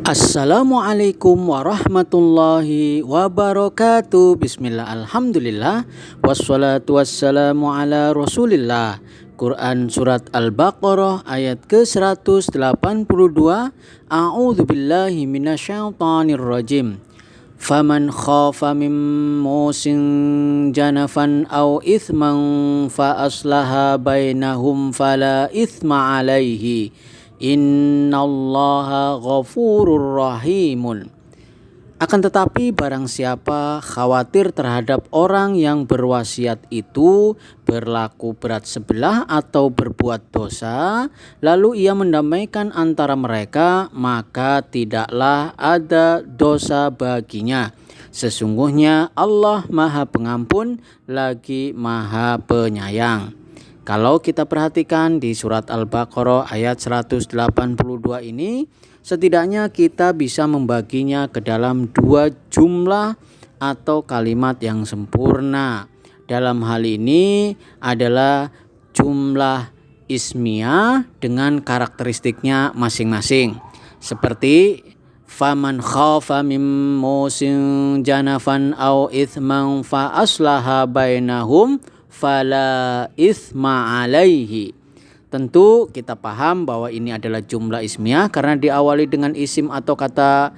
Assalamualaikum warahmatullahi wabarakatuh. Bismillah, alhamdulillah, wassalatu wassalamu ala rasulillah. Quran Surat Al-Baqarah ayat ke-182. A'udzu billahi minasyaitonir rajim. Faman khafa min musin janafan aw ithman fa aslaha bainahum fala ithma alaihi innallaha ghafurur rahimun. Akan tetapi barang siapa khawatir terhadap orang yang berwasiat itu berlaku berat sebelah atau berbuat dosa, lalu ia mendamaikan antara mereka, maka tidaklah ada dosa baginya. Sesungguhnya Allah Maha Pengampun lagi Maha Penyayang. Kalau kita perhatikan di surat Al-Baqarah ayat 182 ini, setidaknya kita bisa membaginya ke dalam dua jumlah atau kalimat yang sempurna. Dalam hal ini adalah jumlah ismiyah dengan karakteristiknya masing-masing. Seperti faman khafa min musin janafan aw ithman fa aslaha bainahum fala ithma alaihi. Tentu kita paham bahwa ini adalah jumlah ismiyah karena diawali dengan isim atau kata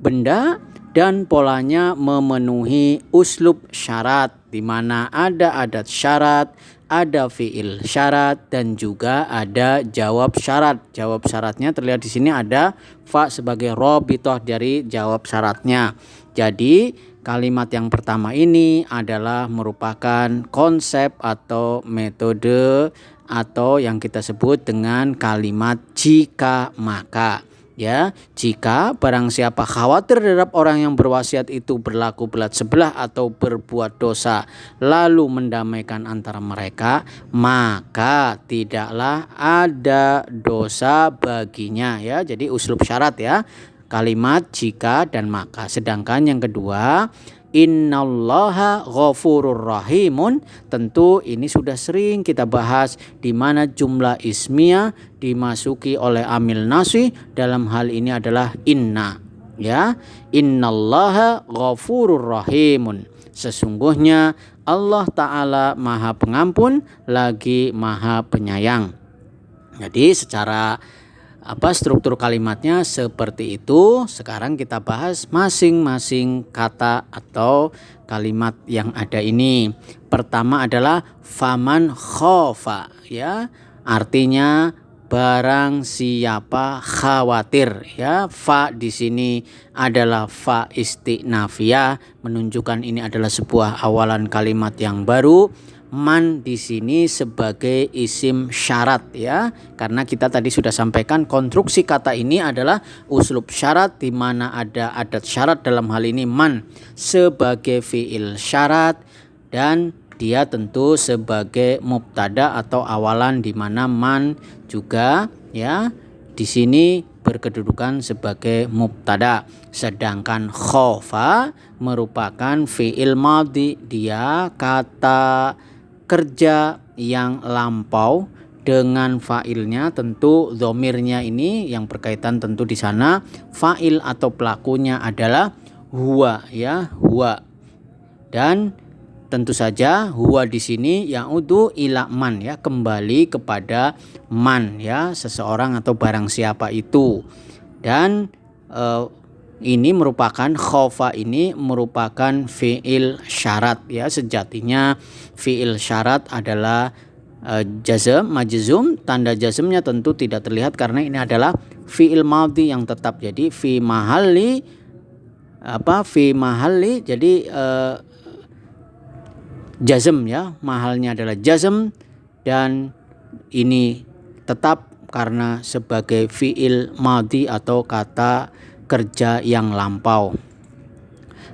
benda dan polanya memenuhi uslub syarat, di mana ada adat syarat, ada fiil syarat, dan juga ada jawab syarat. Jawab syaratnya terlihat di sini ada fa sebagai rabithah dari jawab syaratnya. Jadi kalimat yang pertama ini adalah merupakan konsep atau metode atau yang kita sebut dengan kalimat jika maka. Ya, jika barang siapa khawatir terhadap orang yang berwasiat itu berlaku belat sebelah atau berbuat dosa lalu mendamaikan antara mereka, maka tidaklah ada dosa baginya. Ya, jadi uslub syarat ya, kalimat jika dan maka. Sedangkan yang kedua, innallaha ghafurur rahimun, tentu ini sudah sering kita bahas, di mana jumlah ismiyah dimasuki oleh amil nasih, dalam hal ini adalah inna. Ya, innallaha ghafurur rahimun, sesungguhnya Allah Ta'ala Maha Pengampun lagi Maha Penyayang. Jadi secara struktur kalimatnya seperti itu. Sekarang kita bahas masing-masing kata atau kalimat yang ada ini. Pertama adalah faman khofa, ya, artinya barang siapa khawatir, ya. Fa di sini adalah fa istinafiyah, menunjukkan ini adalah sebuah awalan kalimat yang baru. Man di sini sebagai isim syarat, ya, karena kita tadi sudah sampaikan konstruksi kata ini adalah uslub syarat, di mana ada adat syarat, dalam hal ini man sebagai fiil syarat, dan dia tentu sebagai mubtada atau awalan, di mana man juga ya di sini berkedudukan sebagai mubtada. Sedangkan khofa merupakan fiil madhi, dia kata kerja yang lampau dengan fa'ilnya, tentu dhomirnya ini yang berkaitan tentu di sana fa'il atau pelakunya adalah huwa, ya, huwa. Dan tentu saja huwa di sini ya'udu ila man, ya, kembali kepada man, ya, seseorang atau barang siapa itu. Dan ini merupakan khofa, ini merupakan fiil syarat, ya. Sejatinya fiil syarat adalah jazm, majzum. Tanda jazmnya tentu tidak terlihat karena ini adalah fiil madhi yang tetap. Jadi fi mahalli jadi jazm, ya, mahalnya adalah jazm, dan ini tetap karena sebagai fiil madhi atau kata kerja yang lampau.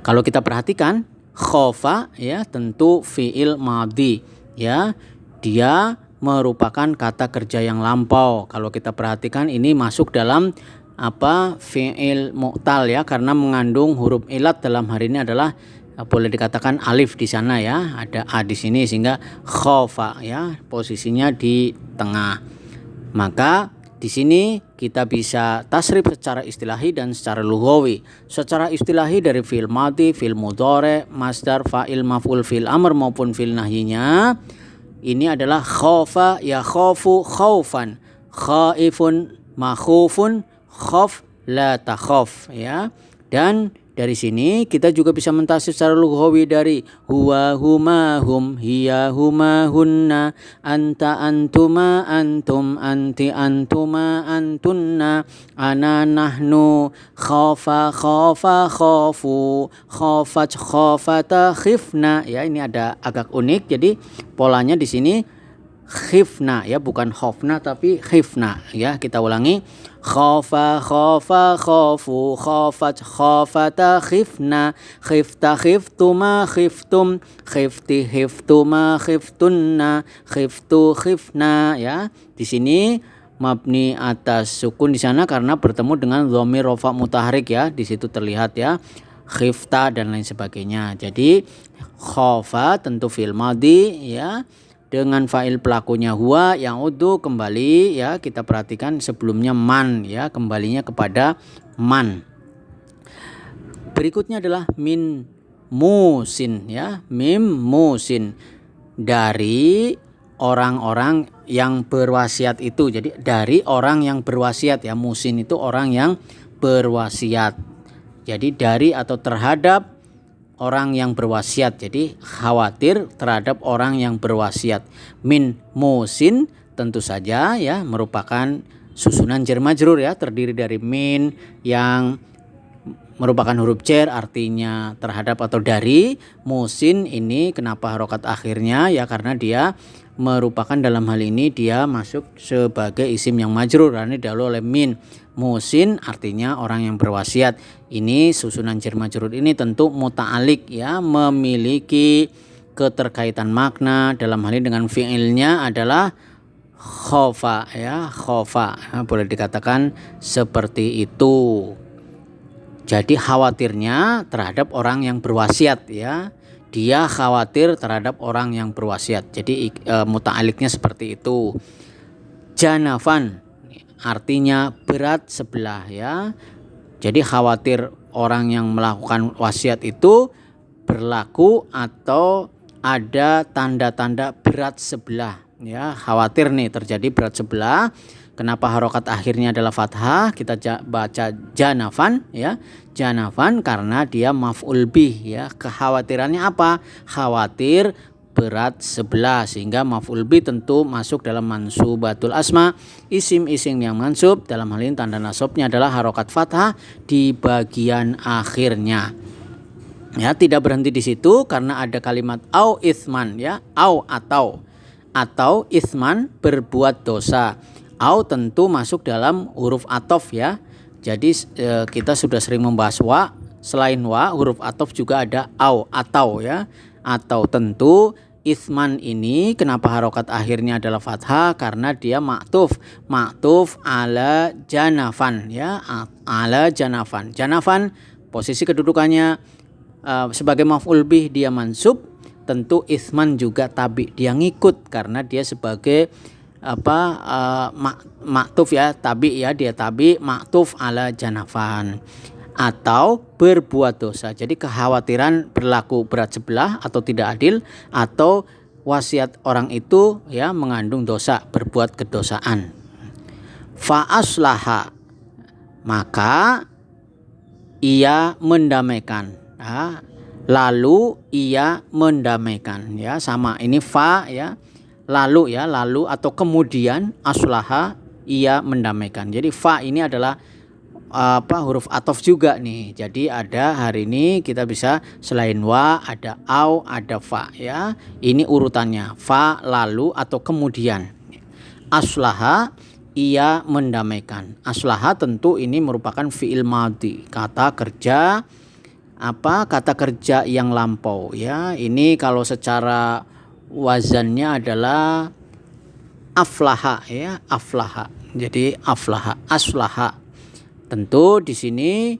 Kalau kita perhatikan khofa, ya, tentu fiil madhi, ya, dia merupakan kata kerja yang lampau. Kalau kita perhatikan ini masuk dalam fiil mu'tal, ya, karena mengandung huruf ilat. Dalam hari ini adalah boleh dikatakan alif di sana, ya, ada a di sini, sehingga khofa, ya, posisinya di tengah. Maka Di sini kita bisa tasrif secara istilahi dan secara lughawi. Secara istilahi dari fi'il madhi, fi'il mudhari, masdar, fa'il, maf'ul, fi'il amr maupun fi'il nahyinya. Ini adalah khafa yakhafu khaufan, khaifun makhufun, khaf la takhaf ya. Dan dari sini kita juga bisa mentasrif secara lughawi dari huwa huma hum, hiya huma hunna, anta antuma antum, anti antuma antunna, ana nahnu, khafa khafa khafu, khafat khafata khifna ya. Ini ada agak unik, jadi polanya di sini khifna ya, bukan khofna tapi khifna ya. Kita ulangi, khafa khafa khafu, khafat khafata khifna, khifta khiftuma khiftum, khifti khiftuma khiftunna, khiftu khifna ya. Di sini mabni atas sukun di sana karena bertemu dengan dhamir rafa mutaharik ya. Di situ terlihat ya, khifta dan lain sebagainya. Jadi khafa tentu fi'il madhi ya, dengan fa'il pelakunya huwa yang udu kembali ya. Kita perhatikan sebelumnya man ya, kembalinya kepada man. Berikutnya adalah min musin ya, mim musin, dari orang-orang yang berwasiat itu. Jadi dari orang yang berwasiat ya, musin itu orang yang berwasiat. Jadi dari atau terhadap orang yang berwasiat, jadi khawatir terhadap orang yang berwasiat. Min musin tentu saja ya merupakan susunan jar majrur ya, terdiri dari min yang merupakan huruf jar artinya terhadap atau dari. Musin ini kenapa harokat akhirnya ya, karena dia merupakan dalam hal ini dia masuk sebagai isim yang majrur karena didahului oleh min. Musin artinya orang yang berwasiat. Ini susunan jar majrur ini tentu muta'alik ya, memiliki keterkaitan makna. Dalam hal ini dengan fi'ilnya adalah khofa ya, khofa. Nah, boleh dikatakan seperti itu. Jadi khawatirnya terhadap orang yang berwasiat ya. Dia khawatir terhadap orang yang berwasiat. Jadi muta'aliknya seperti itu. Janafan artinya berat sebelah ya. Jadi khawatir orang yang melakukan wasiat itu berlaku atau ada tanda-tanda berat sebelah ya. Khawatir nih terjadi berat sebelah. Kenapa harokat akhirnya adalah fathah? Kita baca janafan ya. Janafan karena dia maf'ul bih ya. Kekhawatirannya apa? Khawatir berat sebelah, sehingga maf'ul bih tentu masuk dalam mansubatul asma. Isim-isim yang mansub dalam hal ini tanda nasabnya adalah harokat fathah di bagian akhirnya. Ya, tidak berhenti di situ karena ada kalimat au itsman ya, au atau itsman berbuat dosa. Au tentu masuk dalam huruf atof ya. Jadi kita sudah sering membahas wa, selain wa huruf atof juga ada au atau ya. Atau tentu itsman ini kenapa harokat akhirnya adalah fathah? Karena dia maktuf ala janafan ya, ala janafan. Janafan posisi kedudukannya sebagai maf'ul bih dia mansub. Tentu itsman juga tabi, dia ngikut karena dia sebagai maktuf ya, tabi ya, dia tabi maktuf ala janafan. Atau berbuat dosa. Jadi kekhawatiran berlaku berat sebelah atau tidak adil, atau wasiat orang itu ya mengandung dosa, berbuat kedosaan. Fa aslaha, maka ia mendamaikan ya. Lalu ia mendamaikan ya, sama ini fa ya, lalu ya, lalu atau kemudian, aslaha ia mendamaikan. Jadi fa ini adalah huruf atof juga nih. Jadi ada hari ini kita bisa selain wa ada au, ada fa ya. Ini urutannya fa, lalu atau kemudian. Aslaha ia mendamaikan. Aslaha tentu ini merupakan fi'il madhi, kata kerja kata kerja yang lampau ya. Ini kalau secara wazannya adalah aflaha ya, aflaha. Jadi aflaha, aslaha. Tentu di sini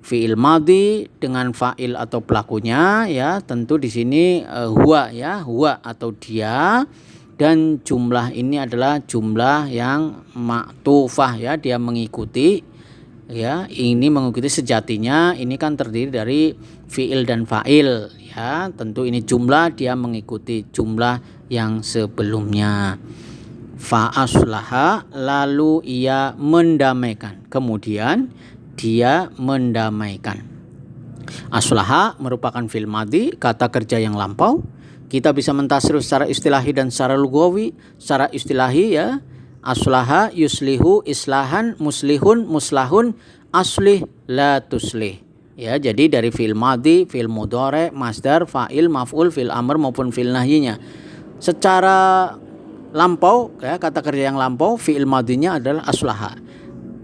fi'il madhi dengan fa'il atau pelakunya ya. Tentu di sini huwa ya, huwa atau dia. dan jumlah ini adalah jumlah yang maktufah ya, dia mengikuti ya, ini mengikuti sejatinya ini kan terdiri dari fiil dan fa'il ya, tentu ini jumlah, dia mengikuti jumlah yang sebelumnya. Fa aslaha, lalu ia mendamaikan, kemudian dia mendamaikan. Aslaha merupakan fi'il madhi, kata kerja yang lampau. Kita bisa mentasrif secara istilahi dan secara lugawi. Secara istilahi ya, aslaha yuslihu islahan, muslihun muslahun, aslih la tuslih. Ya, jadi dari fi'il madhi, fi'il mudhari, masdar, fa'il, maf'ul, fi'il amr maupun fi'il nahyinya. Secara lampau ya, kata kerja yang lampau, fi'il madhinya adalah aslaha.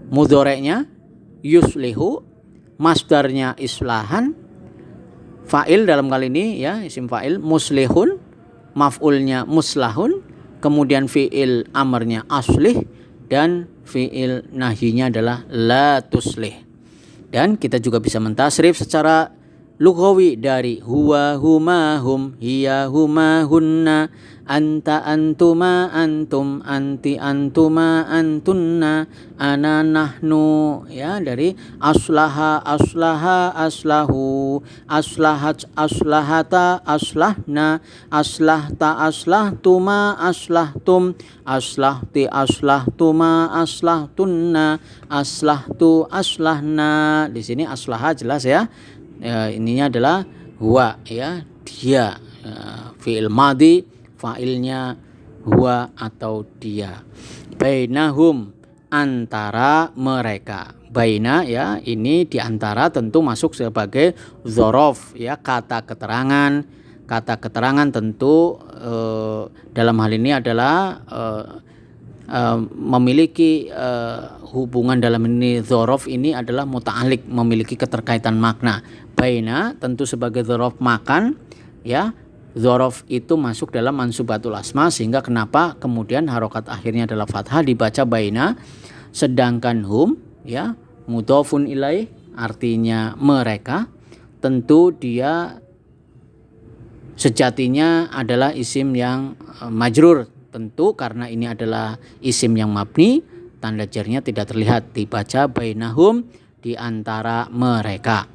Mudhari'nya yuslihu, masdarnya islahan, fa'il dalam kali ini ya, isim fa'il muslihun, maf'ulnya muslahun, kemudian fi'il amrnya aslih, dan fi'il nahyinya adalah la tuslih. Dan kita juga bisa mentasrif secara lughawi dari huwa huma hum, hiya huma hunna, anta antuma antum, anti antuma antunna, ana nahnu ya, dari aslaha aslaha aslahu, aslahat aslahata aslahna, aslahta aslahtuma aslahtum, aslahti aslahtuma aslahtunna, aslahtu aslahna. Di sini aslaha jelas ya, ininya adalah huwa ya, dia, fi'il madhi, fa'ilnya huwa atau dia. Bainahum, antara mereka. Baina ya, ini diantara tentu masuk sebagai dzaraf ya, kata keterangan. Kata keterangan tentu dalam hal ini adalah memiliki hubungan, dalam ini dzaraf ini adalah muta'alliq, memiliki keterkaitan makna. Baina tentu sebagai dzaraf makan ya, dzaraf itu masuk dalam mansubatul asma, sehingga kenapa kemudian harokat akhirnya adalah fathah, dibaca baina. Sedangkan hum ya, mudhofun ilaih, artinya mereka, tentu dia sejatinya adalah isim yang majrur, tentu karena ini adalah isim yang mabni, tanda jarnya tidak terlihat, dibaca bainahum, di antara mereka.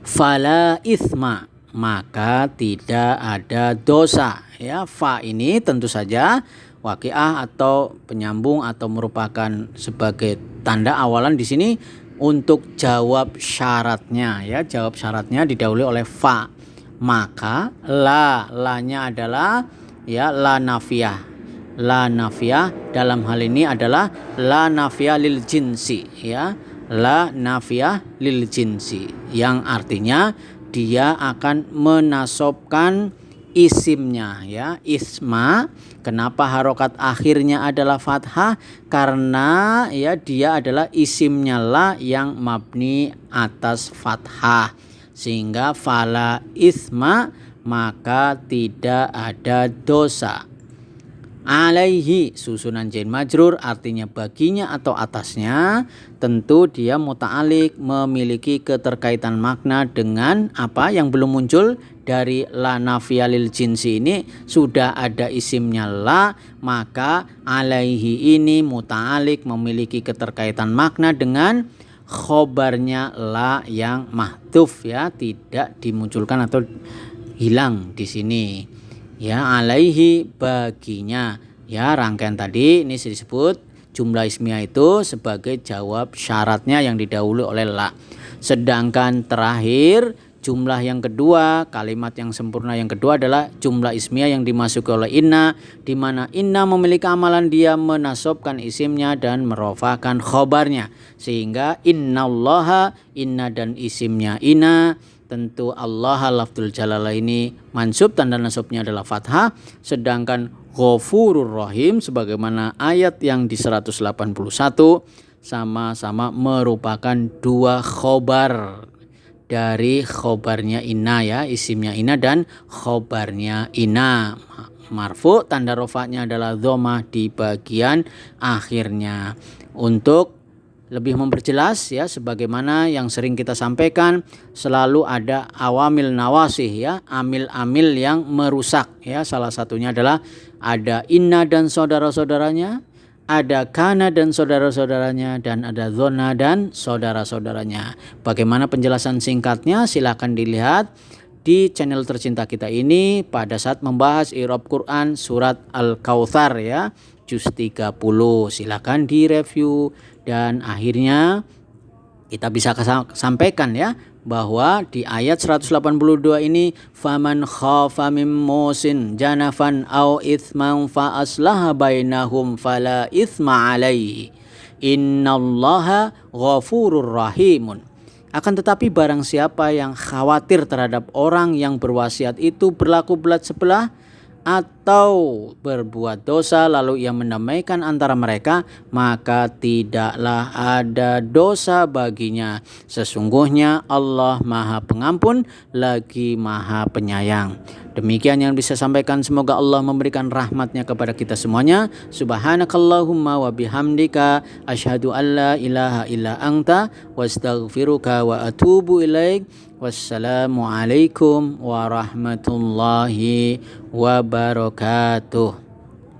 Fala itsma, maka tidak ada dosa ya. Fa ini tentu saja waqiah atau penyambung atau merupakan sebagai tanda awalan di sini untuk jawab syaratnya ya. Jawab syaratnya didahului oleh fa. Maka la-nya adalah ya la nafiyah. La nafiyah dalam hal ini adalah la nafiyah lil jinsi ya. La nafiyah lil jinsi, yang artinya dia akan menasobkan isimnya ya, isma. Kenapa harokat akhirnya adalah fathah? Karena ya dia adalah isimnya la yang mabni atas fathah, sehingga fala isma, maka tidak ada dosa. Alaihi, susunan jain majrur artinya baginya atau atasnya, tentu dia muta'alliq, memiliki keterkaitan makna dengan apa yang belum muncul. Dari la nafiyah lil jinsi ini sudah ada isimnya la, maka alaihi ini muta'alliq, memiliki keterkaitan makna dengan khobarnya la yang mahdhuf ya, tidak dimunculkan atau hilang di sini. Ya, alaihi, baginya ya, rangkaian tadi ini disebut jumlah ismiyah itu sebagai jawab syaratnya yang didahului oleh la. Sedangkan terakhir jumlah yang kedua, kalimat yang sempurna yang kedua adalah jumlah ismiyah yang dimasuki oleh inna, di mana inna memiliki amalan dia menasobkan isimnya dan merofahkan khobarnya, sehingga innallaha, inna dan isimnya inna. Tentu Allah lafdzul jalalah ini mansub, tanda nasabnya adalah fathah. Sedangkan Ghafurur Rahim sebagaimana ayat yang di 181 sama-sama merupakan dua khobar dari khobarnya inna ya, isimnya inna dan khobarnya inna. Marfu, tanda rofa'nya adalah dhammah di bagian akhirnya. Untuk lebih memperjelas ya, sebagaimana yang sering kita sampaikan, selalu ada awamil nawasih ya, amil-amil yang merusak ya. Salah satunya adalah Ada inna dan saudara-saudaranya, ada kana dan saudara-saudaranya, dan ada dzonna dan saudara-saudaranya. Bagaimana penjelasan singkatnya? Silakan dilihat di channel tercinta kita ini pada saat membahas i'rab Quran surat Al-Kautsar ya, juz 30. Silakan direview dan akhirnya kita bisa sampaikan ya bahwa di ayat 182 ini faman khafa mim musin janafan au itsman fa aslaha bainahum fala itsma alaihi innallaha ghafurur rahimun. Akan tetapi barang siapa yang khawatir terhadap orang yang berwasiat itu berlaku belat sebelah atau berbuat dosa lalu ia mendamaikan antara mereka, maka tidaklah ada dosa baginya. Sesungguhnya Allah Maha Pengampun lagi Maha Penyayang. Demikian yang bisa sampaikan, semoga Allah memberikan rahmatnya kepada kita semuanya. Subhanakallahumma wa bihamdika asyhadu an la ilaha illa anta wastaghfiruka wa atubu ilaik. Wassalamualaikum warahmatullahi wabarakatuh.